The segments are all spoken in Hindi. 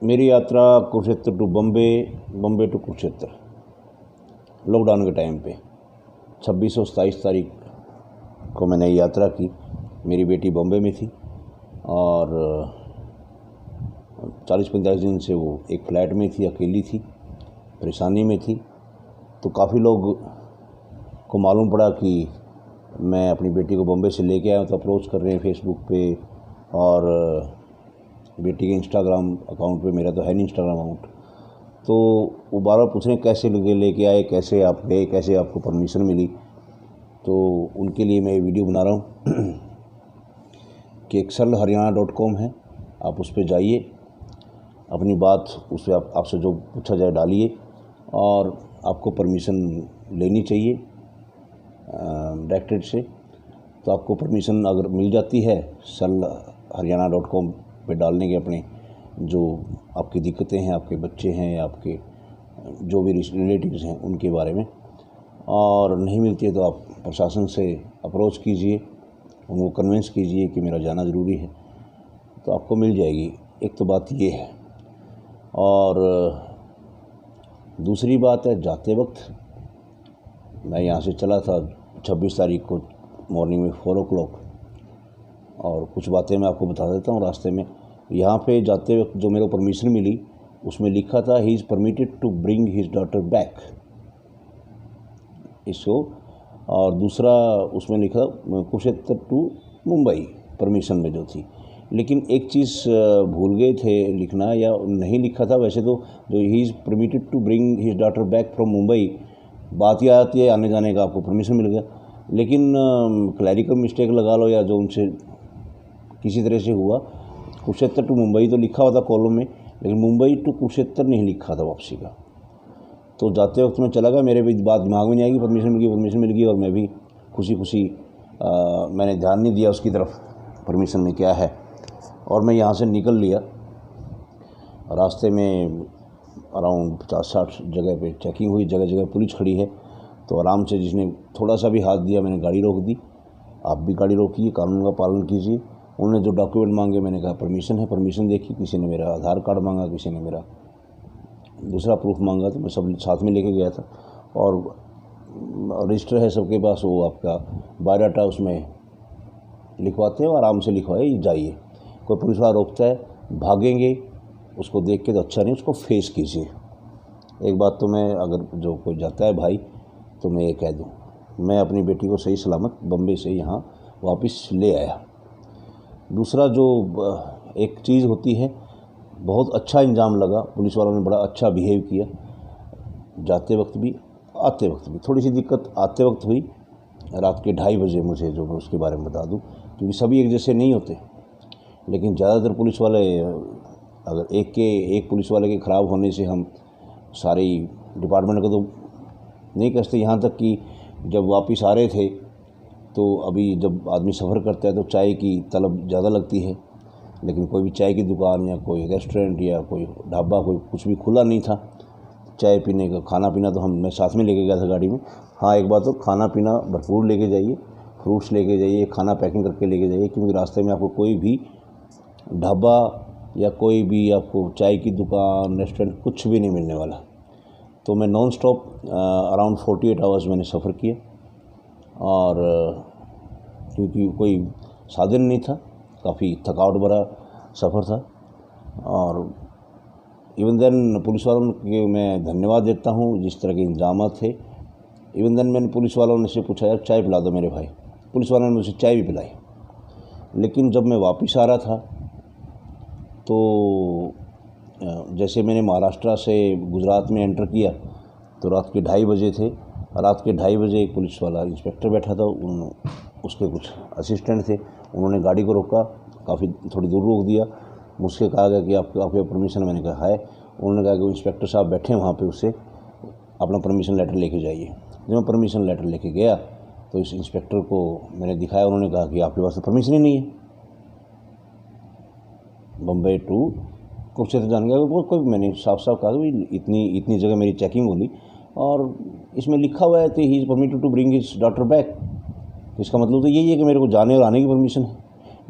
मेरी यात्रा Kurukshetra to Bombay, Bombay to Kurukshetra lockdown के टाइम पे 26 और 27 तारीख को मैंने यात्रा की। मेरी बेटी बम्बे में थी और 40-45 दिन से वो एक फ़्लैट में थी, अकेली थी, परेशानी में थी। तो काफ़ी लोग को मालूम पड़ा कि मैं अपनी बेटी को बम्बे से लेके आया हूँ, तो अप्रोच कर रहे हैं फेसबुक पे और बेटी के इंस्टाग्राम अकाउंट पे। मेरा तो है नहीं इंस्टाग्राम अकाउंट, तो वो बार-बार पूछ रहे हैं कैसे लेके आए, कैसे आप गए, कैसे आपको परमिशन मिली। तो उनके लिए मैं ये वीडियो बना रहा हूँ कि excelharyana.com है, आप उस पर जाइए, अपनी बात उस पर आपसे जो पूछा जाए डालिए और आपको परमिशन लेनी चाहिए डायरेक्टरेट से। तो आपको परमिशन अगर मिल जाती है excelharyana.com पे डालने के, अपने जो आपकी दिक्कतें हैं, आपके बच्चे हैं या आपके जो भी रिलेटिव्स हैं उनके बारे में, और नहीं मिलती है तो आप प्रशासन से अप्रोच कीजिए, उनको कन्विंस कीजिए कि मेरा जाना ज़रूरी है, तो आपको मिल जाएगी। एक तो बात ये है। और दूसरी बात है, जाते वक्त मैं यहाँ से चला था 26 तारीख को मॉर्निंग में 4 o'clock, और कुछ बातें मैं आपको बता देता हूँ रास्ते में। यहाँ पे जाते वक्त जो मेरे को परमिशन मिली उसमें लिखा था he is permitted to bring his daughter back, इसको। और दूसरा उसमें लिखा कुरुक्षेत्र टू मुंबई परमिशन में जो थी, लेकिन एक चीज़ भूल गए थे लिखना, या नहीं लिखा था वैसे तो, जो he is permitted to bring his daughter back from Mumbai, बात ही आती है आने जाने का, आपको परमिशन मिल गया। लेकिन क्लैरिकल मिस्टेक लगा लो या जो उनसे किसी तरह से हुआ, कुरुक्षेत्र टू मुंबई तो लिखा हुआ था कॉलम में, लेकिन मुंबई टू कुरुक्षेत्र नहीं लिखा था वापसी का। तो जाते वक्त मैं चला गया, मेरे भी बात दिमाग में नहीं आएगी, परमिशन मिल गई और मैं भी खुशी मैंने ध्यान नहीं दिया उसकी तरफ, परमिशन में क्या है। और मैं यहाँ से निकल लिया। रास्ते में अराउंड 50-60 जगह पे चेकिंग हुई, जगह जगह पुलिस खड़ी है, तो आराम से जिसने थोड़ा सा भी हाथ दिया मैंने गाड़ी रोक दी। आप भी गाड़ी रोकिए, कानून का पालन कीजिए। उन्होंने जो डॉक्यूमेंट मांगे मैंने कहा परमिशन है, परमिशन देखी। किसी ने मेरा आधार कार्ड मांगा, किसी ने मेरा दूसरा प्रूफ मांगा, तो मैं सब साथ में लेके गया था। और रजिस्टर है सबके पास, वो आपका बायोडाटा उसमें लिखवाते हैं, आराम से लिखवाए जाइए। कोई पुलिस वाला रोकता है, भागेंगे उसको देख के तो अच्छा नहीं, उसको फेस कीजिए। एक बात तो मैं, अगर जो कोई जाता है भाई, तो मैं ये कह दूँ, मैं अपनी बेटी को सही सलामत बम्बे से यहाँ वापस ले आया। दूसरा जो एक चीज़ होती है, बहुत अच्छा इंजाम लगा, पुलिस वालों ने बड़ा अच्छा बिहेव किया, जाते वक्त भी आते वक्त भी। थोड़ी सी दिक्कत आते वक्त हुई, रात के 2:30 बजे मुझे, जो मैं उसके बारे में बता दूं, क्योंकि सभी एक जैसे नहीं होते, लेकिन ज़्यादातर पुलिस वाले, अगर एक पुलिस वाले के ख़राब होने से हम सारी डिपार्टमेंट को तो नहीं कहते। यहाँ तक कि जब वापस आ रहे थे, तो अभी जब आदमी सफ़र करता है तो चाय की तलब ज़्यादा लगती है, लेकिन कोई भी चाय की दुकान या कोई रेस्टोरेंट या कोई ढाबा, कोई कुछ भी खुला नहीं था। चाय पीने का, खाना पीना तो मैं साथ में लेके गया था गाड़ी में। हाँ, एक बात तो, खाना पीना भरपूर लेके जाइए, फ्रूट्स लेके जाइए, खाना पैकिंग करके लेके जाइए, क्योंकि रास्ते में आपको कोई भी ढाबा या कोई भी आपको चाय की दुकान, रेस्टोरेंट कुछ भी नहीं मिलने वाला। तो मैं नॉन स्टॉप अराउंड 48 आवर्स मैंने सफ़र किया, और क्योंकि कोई साधन नहीं था, काफ़ी थकावट भरा सफ़र था। और इवन देन पुलिस वालों के मैं धन्यवाद देता हूँ, जिस तरह के इंतजाम थे। इवन देन मैंने पुलिस वालों ने से पूछा, यार चाय पिला दो मेरे भाई, पुलिस वालों ने मुझे चाय भी पिलाई। लेकिन जब मैं वापस आ रहा था, तो जैसे मैंने महाराष्ट्र से गुजरात में एंटर किया, तो रात के 2:30 बजे थे। रात के 2:30 बजे एक पुलिस वाला इंस्पेक्टर बैठा था, उसके कुछ असिस्टेंट थे, उन्होंने गाड़ी को रोका, काफ़ी थोड़ी दूर रोक दिया। मुझसे कहा गया कि आपके परमिशन, मैंने कहा है। उन्होंने कहा कि इंस्पेक्टर साहब बैठे हैं वहाँ पे, उससे अपना परमिशन लेटर लेके जाइए। जब मैं परमिशन लेटर लेके गया तो इस इंस्पेक्टर को मैंने दिखाया, उन्होंने कहा कि आपके पास तो परमिशन ही नहीं है बम्बई टू कुरुक्षेत्र जाने का। कोई मैंने साफ कहा कि इतनी जगह मेरी चेकिंग होगी और इसमें लिखा हुआ है कि he is permitted to bring his daughter back, इसका मतलब तो यही है कि मेरे को जाने और आने की परमिशन है।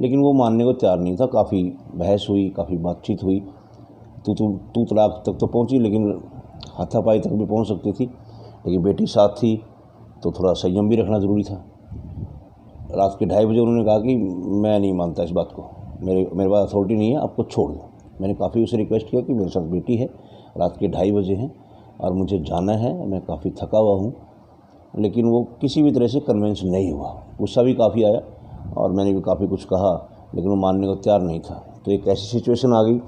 लेकिन वो मानने को तैयार नहीं था। काफ़ी बहस हुई, काफ़ी बातचीत हुई, तू तलाक तक तो पहुंची, लेकिन हाथापाई तक भी पहुंच सकती थी। लेकिन बेटी साथ थी तो थोड़ा संयम भी रखना ज़रूरी था। रात के 2:30 बजे उन्होंने कहा कि मैं नहीं मानता इस बात को, मेरे पास अथॉरिटी नहीं है, आपको छोड़ दो। मैंने काफ़ी उसे रिक्वेस्ट किया कि मेरे साथ बेटी है, रात के 2:30 बजे हैं और मुझे जाना है, मैं काफ़ी थका हुआ हूँ। लेकिन वो किसी भी तरह से कन्विंस नहीं हुआ। गुस्सा भी काफ़ी आया और मैंने भी काफ़ी कुछ कहा, लेकिन वो मानने को तैयार नहीं था। तो एक ऐसी सिचुएशन आ गई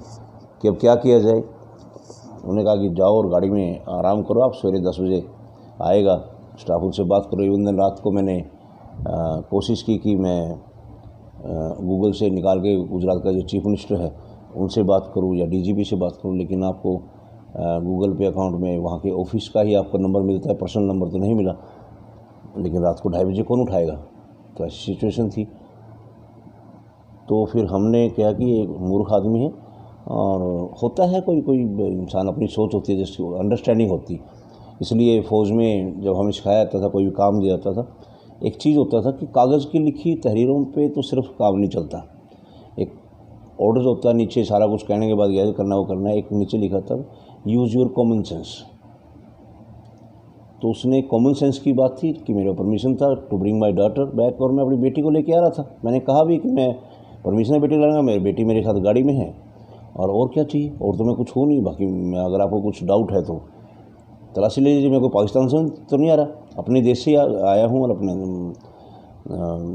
कि अब क्या किया जाए। उन्होंने कहा कि जाओ और गाड़ी में आराम करो, आप सवेरे 10 बजे आएगा, स्टाफ उनसे बात करो। इवन दिन रात को मैंने कोशिश की कि मैं गूगल से निकाल के गुजरात का जो चीफ मिनिस्टर है उनसे बात करूं या डीजीपी से बात करूं, लेकिन आपको गूगल पे अकाउंट में वहाँ के ऑफिस का ही आपका नंबर मिलता है, पर्सनल नंबर तो नहीं मिला। लेकिन रात को 2:30 बजे कौन उठाएगा, तो ऐसी सिचुएशन थी। तो फिर हमने क्या कि एक मूर्ख आदमी है और होता है कोई इंसान, अपनी सोच होती है जिसकी अंडरस्टैंडिंग होती। इसलिए फ़ौज में जब हमें सिखाया जाता था, कोई भी काम दिया जाता था, एक चीज़ होता था कि कागज़ की लिखी तहरीरों पे तो सिर्फ काम नहीं चलता, एक ऑर्डर होता है नीचे, सारा कुछ कहने के बाद यह करना वो करना है। एक नीचे लिखा था यूज़ योर कॉमन सेंस। तो उसने कॉमन सेंस की बात थी कि मेरा परमिशन था to bring my daughter back, और मैं अपनी बेटी को लेके आ रहा था। मैंने कहा भी कि मैं परमिशन है बेटी लाऊंगा, मेरी बेटी मेरे साथ गाड़ी में है, और क्या चाहिए, और तो मैं कुछ हो नहीं। बाकी अगर आपको कुछ डाउट है तो तलाशी ले लीजिए, मेरे को पाकिस्तान से तो नहीं आ रहा, अपने देश से आया हूँ और अपने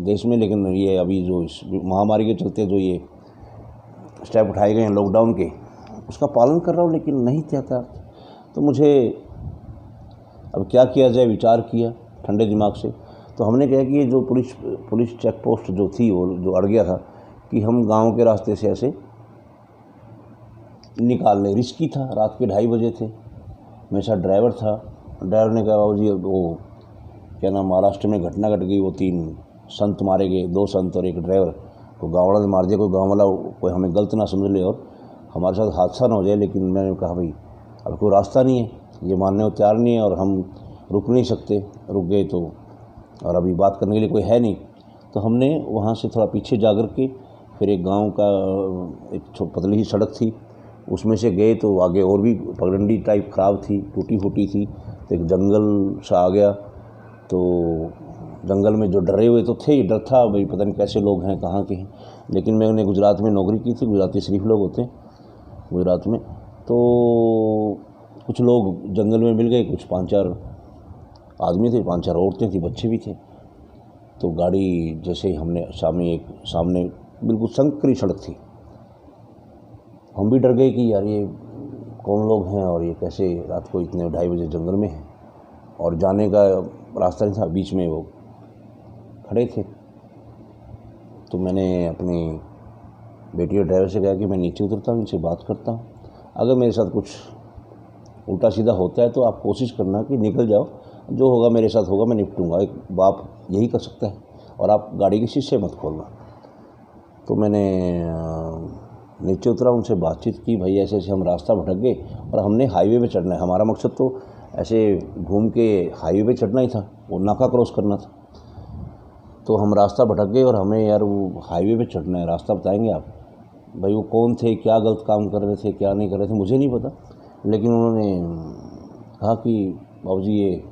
देश में। लेकिन ये अभी जो इस महामारी के चलते जो ये स्टेप उठाए गए हैं लॉकडाउन के, उसका पालन कर रहा हूँ, लेकिन नहीं चाहता। तो मुझे अब क्या किया जाए, विचार किया ठंडे दिमाग से। तो हमने कहा कि ये जो पुलिस चेक पोस्ट जो थी, वो जो अड़ गया था, कि हम गांव के रास्ते से ऐसे निकाल लें। रिस्की था, रात के 2:30 बजे थे, मेरे साथ ड्राइवर था। ड्राइवर ने कहा बाबू जी वो क्या नाम, महाराष्ट्र में घटना घट गई, वो 3 संत मारे गए, 2 संत और 1 ड्राइवर को गाँव वाला ने मार दिया। कोई गाँव वाला कोई हमें गलत ना समझ ले और हमारे साथ हादसा ना हो जाए। लेकिन मैंने कहा भाई अब कोई रास्ता नहीं है, ये मानने को तैयार नहीं है और हम रुक नहीं सकते, रुक गए तो और अभी बात करने के लिए कोई है नहीं। तो हमने वहाँ से थोड़ा पीछे जा कर के फिर एक गांव का एक पतली सी सड़क थी, उसमें से गए तो आगे और भी पगडंडी टाइप ख़राब थी, टूटी फूटी थी। तो एक जंगल सा आ गया, तो जंगल में जो डरे हुए तो थे, डर था भाई पता नहीं कैसे लोग हैं, कहाँ के हैं। लेकिन मैंने गुजरात में नौकरी की थी, गुजराती शरीफ लोग होते हैं गुजरात में। तो कुछ लोग जंगल में मिल गए, कुछ 5-4 आदमी थे, 5-4 औरतें थी, बच्चे भी थे। तो गाड़ी जैसे ही हमने सामने बिल्कुल संकरी सड़क थी, हम भी डर गए कि यार ये कौन लोग हैं और ये कैसे रात को इतने 2:30 बजे जंगल में हैं, और जाने का रास्ता नहीं था, बीच में वो खड़े थे। तो मैंने अपनी बेटी और ड्राइवर से कहा कि मैं नीचे उतरता हूँ, इनसे बात करता हूँ, अगर मेरे साथ कुछ उल्टा सीधा होता है तो आप कोशिश करना कि निकल जाओ, जो होगा मेरे साथ होगा, मैं निपटूंगा। एक बाप यही कर सकता है, और आप गाड़ी के शीशे मत खोलना। तो मैंने नीचे उतरा, उनसे बातचीत की, भाई ऐसे ऐसे हम रास्ता भटक गए और हमने हाईवे पे चढ़ना है। हमारा मकसद तो ऐसे घूम के हाईवे पे चढ़ना ही था, वो नाका क्रॉस करना था। तो हम रास्ता भटक गए और हमें यार वो हाईवे पे चढ़ना है, रास्ता बताएंगे आप। भाई वो कौन थे, क्या गलत काम कर रहे थे, क्या नहीं कर रहे थे, मुझे नहीं पता। लेकिन उन्होंने कहा कि बाबूजी ये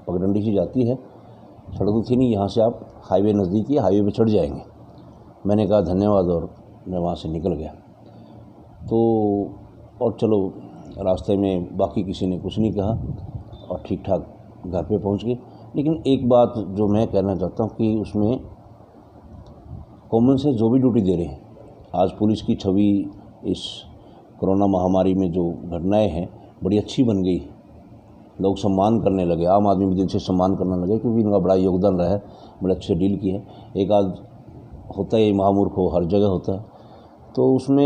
पगडंडी सी जाती है, सड़क तो थी नहीं, यहाँ से आप हाईवे नज़दीक है, हाईवे पे चढ़ जाएंगे। मैंने कहा धन्यवाद और मैं वहाँ से निकल गया। तो और चलो रास्ते में बाकी किसी ने कुछ नहीं कहा और ठीक ठाक घर पे पहुँच गए। लेकिन एक बात जो मैं कहना चाहता हूँ कि उसमें कॉमन सेंस जो भी ड्यूटी दे रहे हैं, आज पुलिस की छवि इस कोरोना महामारी में जो घटनाएं हैं बड़ी अच्छी बन गई। लोग सम्मान करने लगे, आम आदमी भी दिल से सम्मान करने लगे, क्योंकि इनका बड़ा योगदान रहा है, बड़े अच्छे डील की है। एक आध होता है महामूर्ख हो, हर जगह होता है। तो उसमें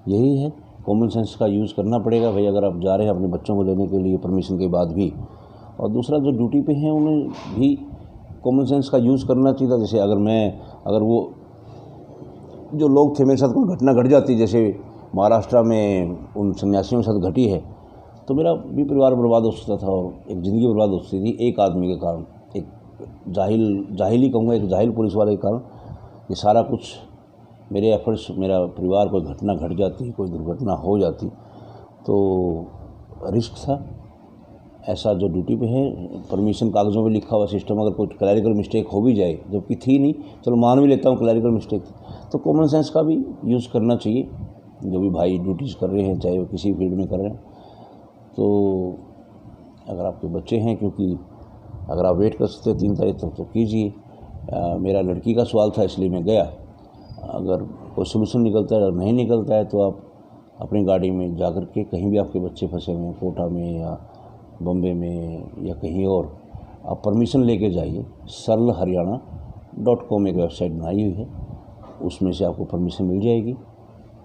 यही है, कॉमन सेंस का यूज़ करना पड़ेगा भाई, अगर आप जा रहे हैं अपने बच्चों को लेने के लिए परमिशन के बाद भी। और दूसरा जो ड्यूटी पे हैं उन्हें भी कॉमन सेंस का यूज़ करना चाहिए था। जैसे अगर वो जो लोग थे मेरे साथ कोई घटना घट जाती, जैसे महाराष्ट्र में उन सन्यासियों के साथ घटी है, तो मेरा भी परिवार बर्बाद हो सकता था और एक ज़िंदगी बर्बाद हो सकती थी एक आदमी के कारण, एक जाहिल ही कहूँगा, एक जाहिल पुलिस वाले के कारण ये सारा कुछ मेरे एफर्ट्स, मेरा परिवार कोई घटना घट जाती, कोई दुर्घटना हो जाती तो रिस्क था। ऐसा जो ड्यूटी पे है, परमिशन कागज़ों में लिखा हुआ सिस्टम, अगर कोई क्लैरिकल मिस्टेक हो भी जाए, जबकि थी नहीं, चलो मान भी लेता हूँ क्लैरिकल मिस्टेक थी, तो कॉमन सेंस का भी यूज़ करना चाहिए जो भी भाई ड्यूटीज़ कर रहे हैं, चाहे वो किसी फील्ड में कर रहे हैं। तो अगर आपके बच्चे हैं, क्योंकि अगर आप वेट कर सकते हैं 3 तारीख तक तो कीजिए। मेरा लड़की का सवाल था इसलिए मैं गया। अगर कोई सोल्यूशन निकलता है, अगर नहीं निकलता है तो आप अपनी गाड़ी में जा कर के, कहीं भी आपके बच्चे फंसे हुए हैं, कोटा में या बॉम्बे में या कहीं और, आप परमिशन लेके जाइए। सरलहरियाणा.com एक वेबसाइट बनाई हुई है, उसमें से आपको परमिशन मिल जाएगी।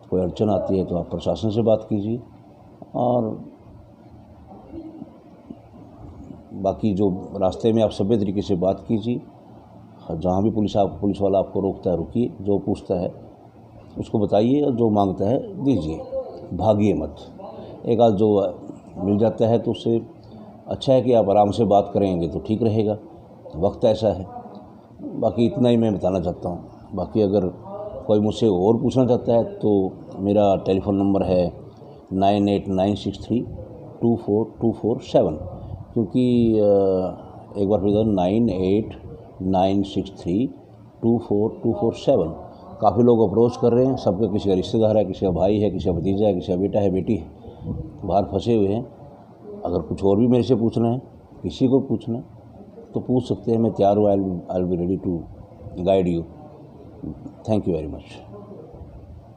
कोई अड़चन आती है तो आप प्रशासन से बात कीजिए, और बाकी जो रास्ते में आप सभ्य तरीके से बात कीजिए। जहाँ भी पुलिस वाला आपको रोकता है रुकिए, जो पूछता है उसको बताइए, और जो मांगता है दीजिए, भागिए मत। एक आध जो मिल जाता है तो उससे अच्छा है कि आप आराम से बात करेंगे तो ठीक रहेगा, वक्त ऐसा है। बाकी इतना ही मैं बताना चाहता हूँ। बाकी अगर कोई मुझसे और पूछना चाहता है तो मेरा टेलीफ़ोन नंबर है 9896324247, क्योंकि एक बार फिर 9896324247। काफ़ी लोग अप्रोच कर रहे हैं, सबका किसी का रिश्तेदार है, किसी का भाई है, किसी का भतीजा है, किसी का बेटा है, बेटी है, बाहर फंसे हुए हैं। अगर कुछ और भी मेरे से पूछना है, किसी को पूछना है तो पूछ सकते हैं, मैं तैयार हूँ। I will be ready to guide you. Thank you very much.